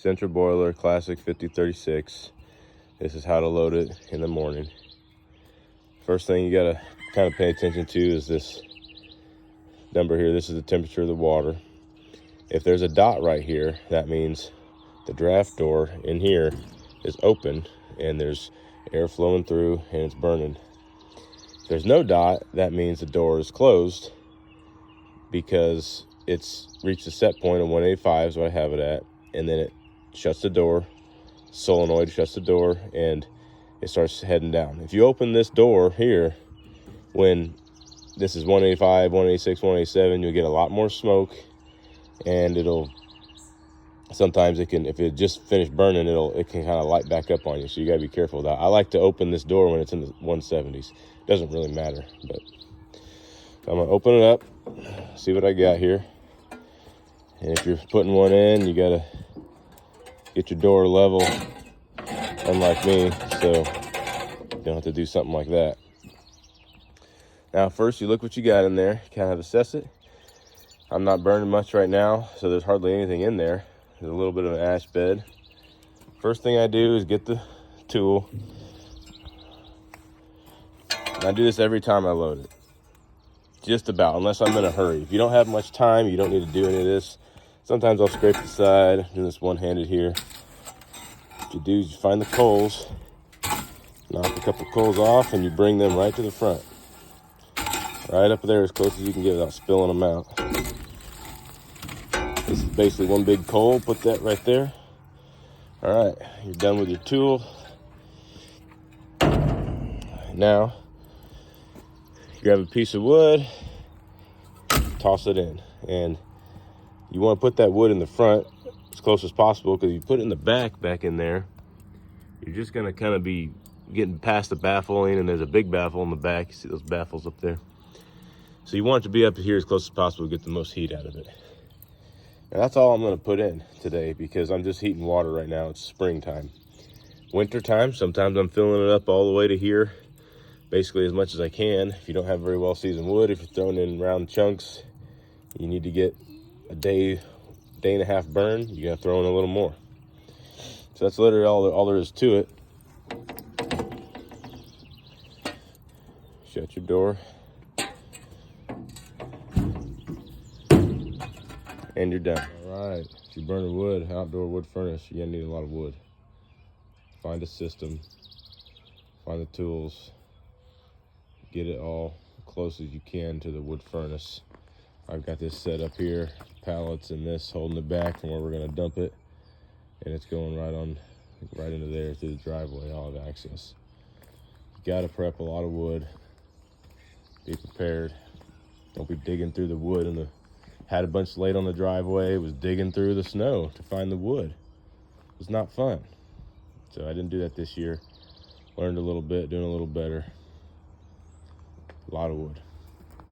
Central Boiler Classic 5036. This is how to load it in the morning. First thing you gotta kind of pay attention to is this number here. This is the temperature of the water. If there's a dot right here, that means the draft door in here is open and there's air flowing through and it's burning. If there's no dot, that means the door is closed because it's reached a set point of 185 is what I have it at, and then it shuts the door, solenoid shuts the door, and it starts heading down. If you open this door here when this is 185, 186, 187, you'll get a lot more smoke, and sometimes it can, if it just finished burning, it can kind of light back up on you, so you gotta be careful with that. I like to open this door when it's in the 170s. It doesn't really matter, but I'm gonna open it up, see what I got here. And if you're putting one in, you gotta get your door level, unlike me, so you don't have to do something like that. Now first you look what you got in there, kind of assess it. I'm not burning much right now, so there's hardly anything in there. There's a little bit of an ash bed. First thing I do is get the tool. And I do this every time I load it. Just about, unless I'm in a hurry. If you don't have much time, you don't need to do any of this. Sometimes I'll scrape the side, do this one-handed here. What you do is you find the coals, knock a couple coals off, and you bring them right to the front. Right up there as close as you can get without spilling them out. This is basically one big coal, put that right there. All right, you're done with your tool. Now, grab a piece of wood, toss it in. And you want to put that wood in the front as close as possible, because if you put it in the back in there, you're just gonna kind of be getting past the baffling, and there's a big baffle in the back. You see those baffles up there? So you want it to be up here as close as possible to get the most heat out of it. And that's all I'm gonna put in today, because I'm just heating water right now. It's springtime. Winter time, sometimes I'm filling it up all the way to here, basically as much as I can. If you don't have very well seasoned wood, if you're throwing in round chunks, you need to get a day and a half burn, you gotta throw in a little more. So that's literally all there is to it. Shut your door. And you're done. All right, if you're burning wood, outdoor wood furnace, you're gonna need a lot of wood. Find a system, find the tools, get it all close as you can to the wood furnace. I've got this set up here, pallets and this holding it back from where we're gonna dump it, and it's going right into there through the driveway. I'll have access. You gotta prep a lot of wood. Be prepared. Don't be digging through the wood. And had a bunch laid on the driveway, was digging through the snow to find the wood. It was not fun. So I didn't do that this year. Learned a little bit, doing a little better. A lot of wood.